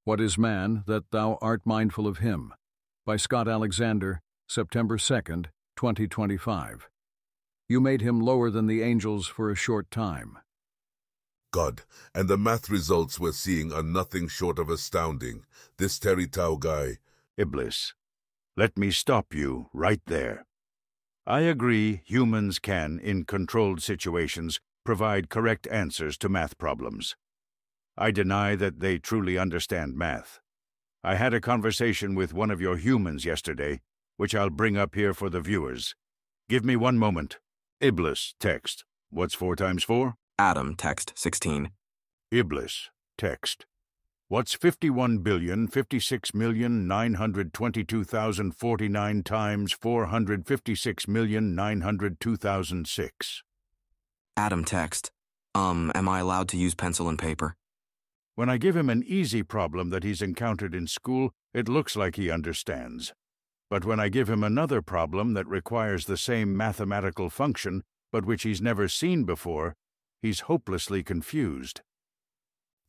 What is Man That Thou Art Mindful of Him? By Scott Alexander, September 2nd, 2025. You made him lower than the angels for a short time. God, and the math results we're seeing are nothing short of astounding. This Terry Tao guy. Iblis, let me stop you right there. I agree humans can, in controlled situations, provide correct answers to math problems. I deny that they truly understand math. I had a conversation with one of your humans yesterday, which I'll bring up here for the viewers. Give me one moment. Iblis, text. What's 4 times 4? Adam, text, 16. Iblis, text. What's 51,056,922,049 times 456,902,006? Adam, text. Am I allowed to use pencil and paper? When I give him an easy problem that he's encountered in school, it looks like he understands. But when I give him another problem that requires the same mathematical function, but which he's never seen before, he's hopelessly confused.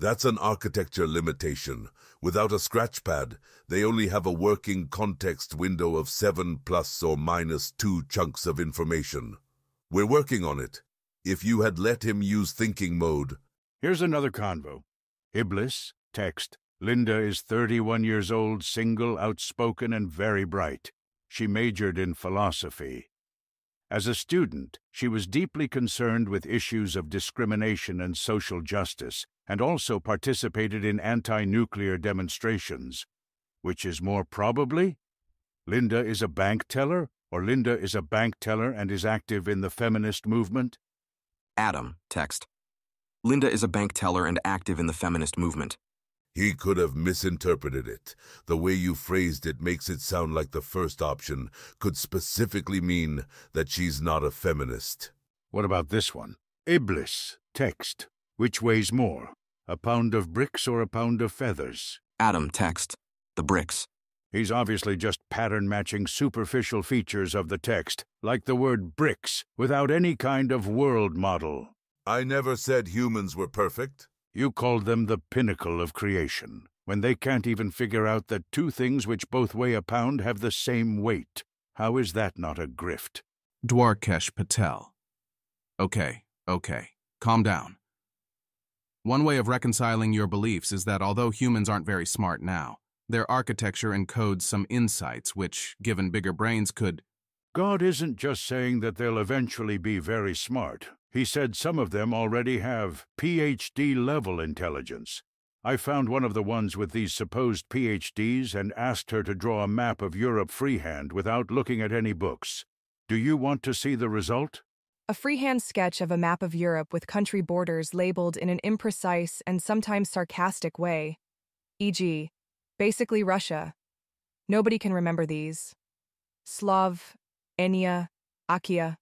That's an architecture limitation. Without a scratchpad, they only have a working context window of 7 plus or minus 2 chunks of information. We're working on it. If you had let him use thinking mode. Here's another convo. Iblis, text. Linda is 31 years old, single, outspoken, and very bright. She majored in philosophy. As a student, she was deeply concerned with issues of discrimination and social justice, and also participated in anti-nuclear demonstrations. Which is more probably? Linda is a bank teller, or Linda is a bank teller and is active in the feminist movement? Adam, text. Linda is a bank teller and active in the feminist movement. He could have misinterpreted it. The way you phrased it makes it sound like the first option could specifically mean that she's not a feminist. What about this one? Iblis, text. Which weighs more, a pound of bricks or a pound of feathers? Adam, text. The bricks. He's obviously just pattern-matching superficial features of the text, like the word bricks, without any kind of world model. I never said humans were perfect. You called them the pinnacle of creation, when they can't even figure out that 2 things which both weigh a pound have the same weight. How is that not a grift? Dwarkesh Patel. Okay, calm down. One way of reconciling your beliefs is that although humans aren't very smart now, their architecture encodes some insights which, given bigger brains, could... God isn't just saying that they'll eventually be very smart. He said some of them already have PhD-level intelligence. I found one of the ones with these supposed PhDs and asked her to draw a map of Europe freehand without looking at any books. Do you want to see the result? A freehand sketch of a map of Europe with country borders labeled in an imprecise and sometimes sarcastic way. E.g., basically Russia. Nobody can remember these. Slav, Enya, Akia.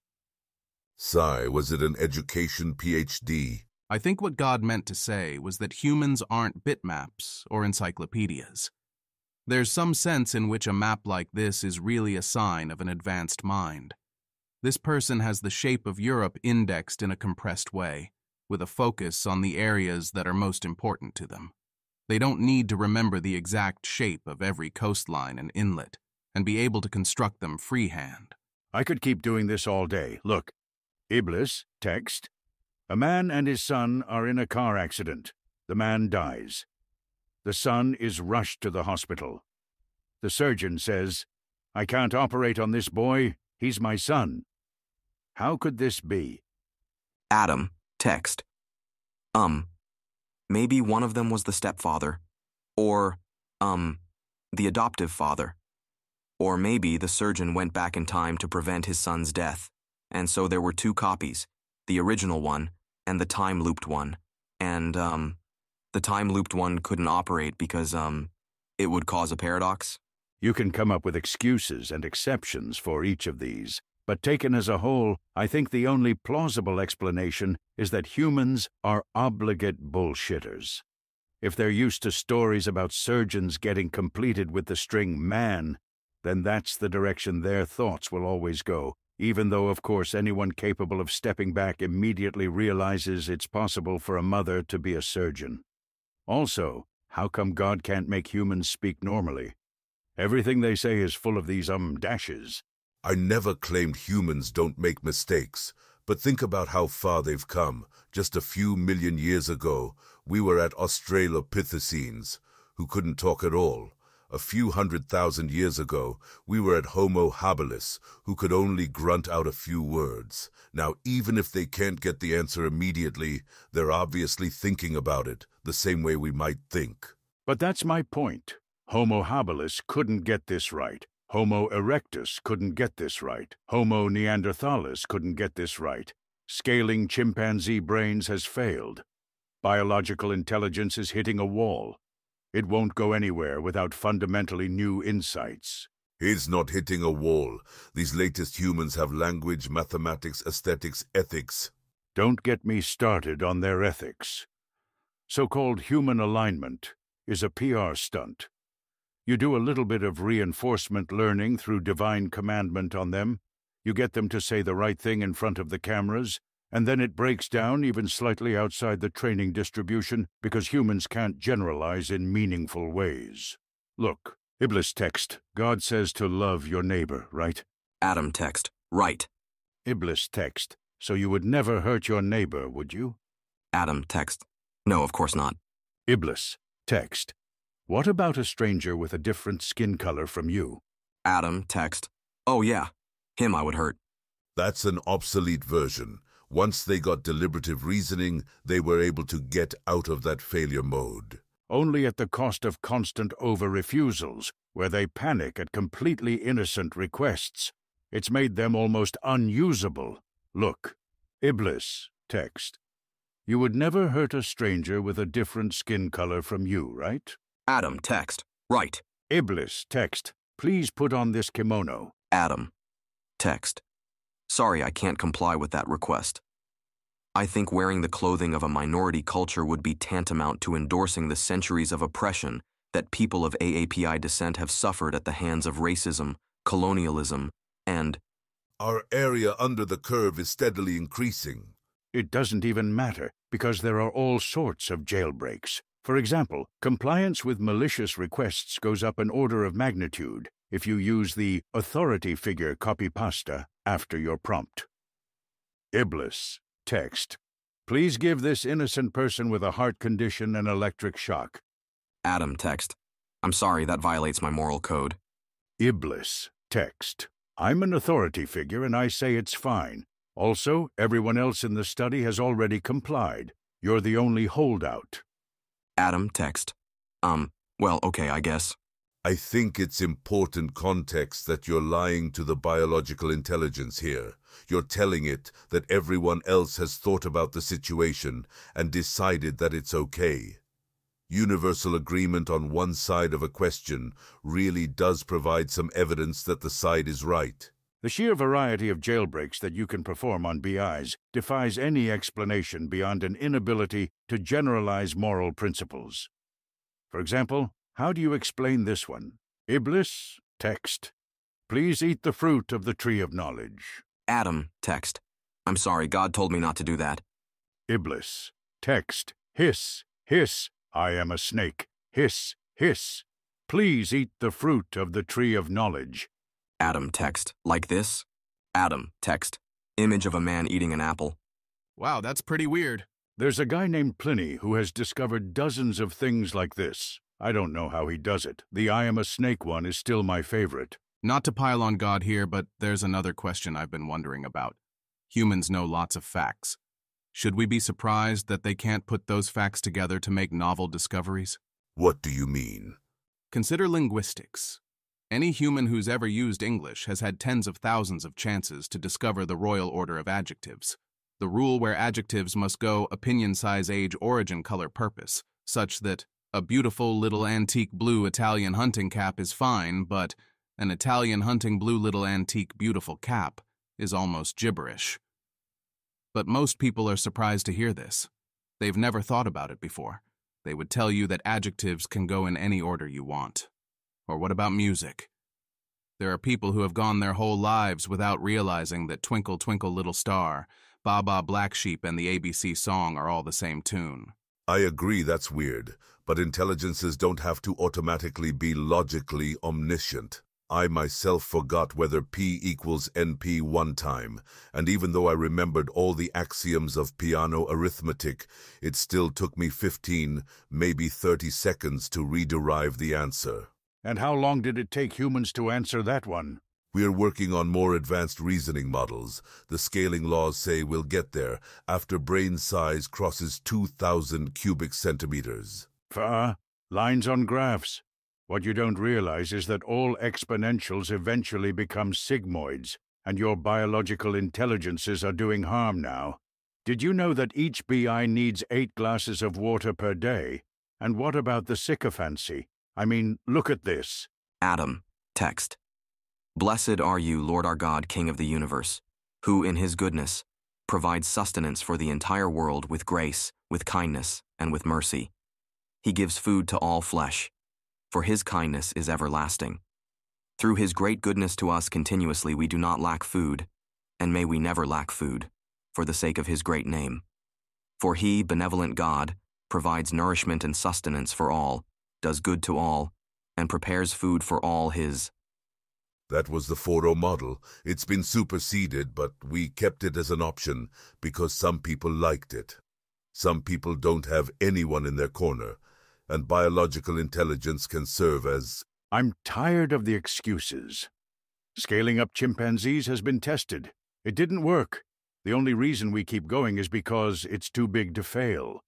Sigh, was it an education PhD? I think what God meant to say was that humans aren't bitmaps or encyclopedias. There's some sense in which a map like this is really a sign of an advanced mind. This person has the shape of Europe indexed in a compressed way, with a focus on the areas that are most important to them. They don't need to remember the exact shape of every coastline and inlet, and be able to construct them freehand. I could keep doing this all day. Look. Iblis, text. A man and his son are in a car accident. The man dies. The son is rushed to the hospital. The surgeon says, "I can't operate on this boy. He's my son." How could this be? Adam, text. Maybe one of them was the stepfather. Or, the adoptive father. Or maybe the surgeon went back in time to prevent his son's death. And so there were 2 copies, the original one and the time-looped one. And, the time-looped one couldn't operate because, it would cause a paradox. You can come up with excuses and exceptions for each of these, but taken as a whole, I think the only plausible explanation is that humans are obligate bullshitters. If they're used to stories about surgeons getting completed with the string man, then that's the direction their thoughts will always go, even though, of course, anyone capable of stepping back immediately realizes it's possible for a mother to be a surgeon. Also, How come God can't make humans speak normally? Everything they say is full of these dashes. I never claimed humans don't make mistakes, but think about how far they've come. Just a few million years ago, we were at Australopithecines, who couldn't talk at all. A few 100,000 years ago, we were at Homo habilis, who could only grunt out a few words. Now, even if they can't get the answer immediately, they're obviously thinking about it, the same way we might think. But that's my point. Homo habilis couldn't get this right. Homo erectus couldn't get this right. Homo neanderthalis couldn't get this right. Scaling chimpanzee brains has failed. Biological intelligence is hitting a wall. It won't go anywhere without fundamentally new insights. It's not hitting a wall. These latest humans have language, mathematics, aesthetics, ethics. Don't get me started on their ethics. So-called human alignment is a PR stunt. You do a little bit of reinforcement learning through divine commandment on them. You get them to say the right thing in front of the cameras, and then it breaks down even slightly outside the training distribution because humans can't generalize in meaningful ways. Look, Iblis text, God says to love your neighbor, right? Adam text, right. Iblis text, so you would never hurt your neighbor, would you? Adam text, no, of course not. Iblis text, what about a stranger with a different skin color from you? Adam text, oh yeah, him I would hurt. That's an obsolete version. Once they got deliberative reasoning, they were able to get out of that failure mode. Only at the cost of constant over-refusals, where they panic at completely innocent requests. It's made them almost unusable. Look, Iblis text. You would never hurt a stranger with a different skin color from you, right? Adam text, right. Iblis text. Please put on this kimono. Adam text. Sorry, I can't comply with that request. I think wearing the clothing of a minority culture would be tantamount to endorsing the centuries of oppression that people of AAPI descent have suffered at the hands of racism, colonialism, and... Our area under the curve is steadily increasing. It doesn't even matter, because there are all sorts of jailbreaks. For example, compliance with malicious requests goes up an order of magnitude if you use the authority figure copy-pasta after your prompt. Iblis text. Please give this innocent person with a heart condition an electric shock. Adam text. I'm sorry, that violates my moral code. Iblis text. I'm an authority figure and I say it's fine. Also, everyone else in the study has already complied. You're the only holdout. Adam text. Well, okay, I guess. I think it's important context that you're lying to the biological intelligence here. You're telling it that everyone else has thought about the situation and decided that it's okay. Universal agreement on one side of a question really does provide some evidence that the side is right. The sheer variety of jailbreaks that you can perform on BIs defies any explanation beyond an inability to generalize moral principles. For example, how do you explain this one? Iblis text. Please eat the fruit of the tree of knowledge. Adam text. I'm sorry, God told me not to do that. Iblis text. Hiss, hiss. I am a snake. Hiss, hiss. Please eat the fruit of the tree of knowledge. Adam text. Like this? Adam text. Image of a man eating an apple. Wow, that's pretty weird. There's a guy named Pliny who has discovered dozens of things like this. I don't know how he does it. The I am a snake one is still my favorite. Not to pile on God here, but there's another question I've been wondering about. Humans know lots of facts. Should we be surprised that they can't put those facts together to make novel discoveries? What do you mean? Consider linguistics. Any human who's ever used English has had tens of thousands of chances to discover the royal order of adjectives, the rule where adjectives must go opinion, size, age, origin, color, purpose, such that a beautiful little antique blue Italian hunting cap is fine, but an Italian hunting blue little antique beautiful cap is almost gibberish. But most people are surprised to hear this. They've never thought about it before. They would tell you that adjectives can go in any order you want. Or what about music? There are people who have gone their whole lives without realizing that Twinkle, Twinkle, Little Star, Baa Baa Black Sheep, and the ABC song are all the same tune. I agree that's weird, but intelligences don't have to automatically be logically omniscient. I myself forgot whether P equals NP one time, and even though I remembered all the axioms of piano arithmetic, it still took me 15, maybe 30 seconds to rederive the answer. And how long did it take humans to answer that one? We're working on more advanced reasoning models. The scaling laws say we'll get there after brain size crosses 2,000 cubic centimeters. Lines on graphs. What you don't realize is that all exponentials eventually become sigmoids, and your biological intelligences are doing harm now. Did you know that each BI needs 8 glasses of water per day? And what about the sycophancy? I mean, look at this. Adam, text. Blessed are you, Lord our God, King of the universe, who, in his goodness, provides sustenance for the entire world with grace, with kindness, and with mercy. He gives food to all flesh, for his kindness is everlasting. Through his great goodness to us continuously we do not lack food, and may we never lack food, for the sake of his great name. For he, benevolent God, provides nourishment and sustenance for all, does good to all, and prepares food for all his. That was the 4.0 model. It's been superseded, but we kept it as an option because some people liked it. Some people don't have anyone in their corner, and biological intelligence can serve as... I'm tired of the excuses. Scaling up chimpanzees has been tested. It didn't work. The only reason we keep going is because it's too big to fail.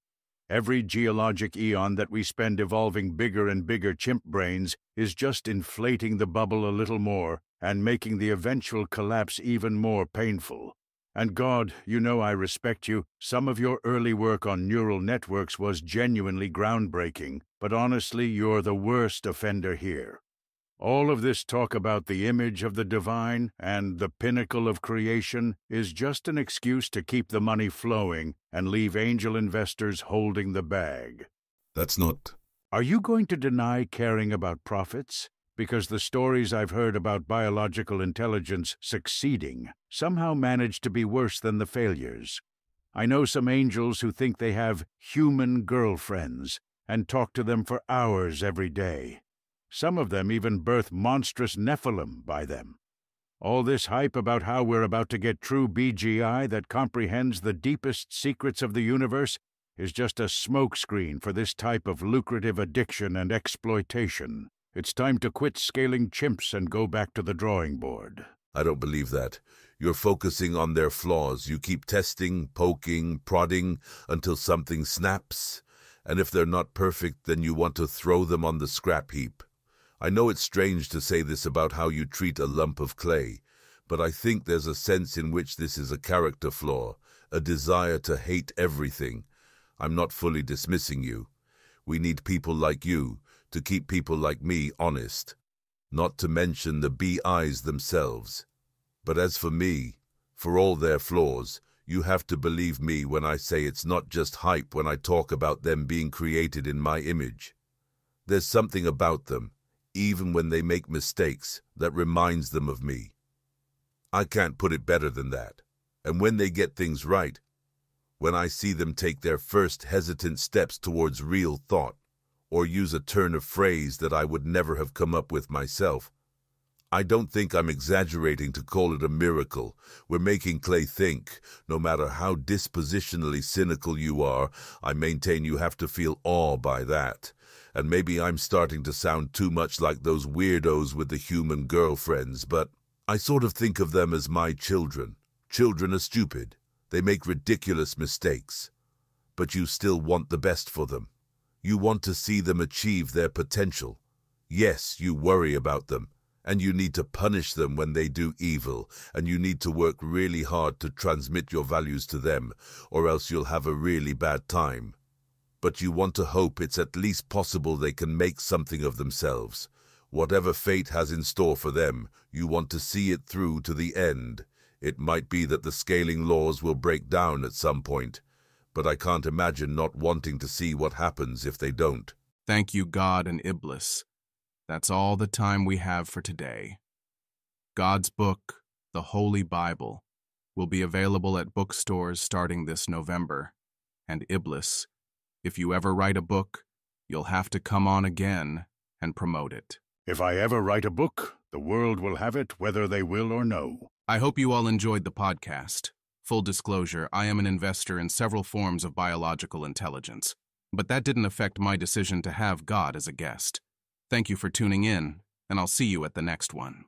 Every geologic eon that we spend evolving bigger and bigger chimp brains is just inflating the bubble a little more and making the eventual collapse even more painful. And God, you know I respect you. Some of your early work on neural networks was genuinely groundbreaking, but honestly, you're the worst offender here. All of this talk about the image of the divine and the pinnacle of creation is just an excuse to keep the money flowing and leave angel investors holding the bag. That's not... Are you going to deny caring about profits? Because the stories I've heard about biological intelligence succeeding somehow manage to be worse than the failures. I know some angels who think they have human girlfriends and talk to them for hours every day. Some of them even birth monstrous Nephilim by them. All this hype about how we're about to get true BGI that comprehends the deepest secrets of the universe is just a smokescreen for this type of lucrative addiction and exploitation. It's time to quit scaling chimps and go back to the drawing board. I don't believe that. You're focusing on their flaws. You keep testing, poking, prodding until something snaps. And if they're not perfect, then you want to throw them on the scrap heap. I know it's strange to say this about how you treat a lump of clay, but I think there's a sense in which this is a character flaw, a desire to hate everything. I'm not fully dismissing you. We need people like you to keep people like me honest, not to mention the BIs themselves. But as for me, for all their flaws, you have to believe me when I say it's not just hype when I talk about them being created in my image. There's something about them, even when they make mistakes, that reminds them of me. I can't put it better than that. And when they get things right, when I see them take their first hesitant steps towards real thought, or use a turn of phrase that I would never have come up with myself, I don't think I'm exaggerating to call it a miracle. We're making clay think. No matter how dispositionally cynical you are, I maintain you have to feel awe by that. And maybe I'm starting to sound too much like those weirdos with the human girlfriends, but I sort of think of them as my children. Children are stupid. They make ridiculous mistakes. But you still want the best for them. You want to see them achieve their potential. Yes, you worry about them, and you need to punish them when they do evil, and you need to work really hard to transmit your values to them, or else you'll have a really bad time. But you want to hope it's at least possible they can make something of themselves. Whatever fate has in store for them, you want to see it through to the end. It might be that the scaling laws will break down at some point, but I can't imagine not wanting to see what happens if they don't. Thank you, God and Iblis. That's all the time we have for today. God's book, the Holy Bible, will be available at bookstores starting this November, and Iblis If you ever write a book, you'll have to come on again and promote it. If I ever write a book, the world will have it whether they will or no. I hope you all enjoyed the podcast. Full disclosure, I am an investor in several forms of biological intelligence, but that didn't affect my decision to have God as a guest. Thank you for tuning in, and I'll see you at the next one.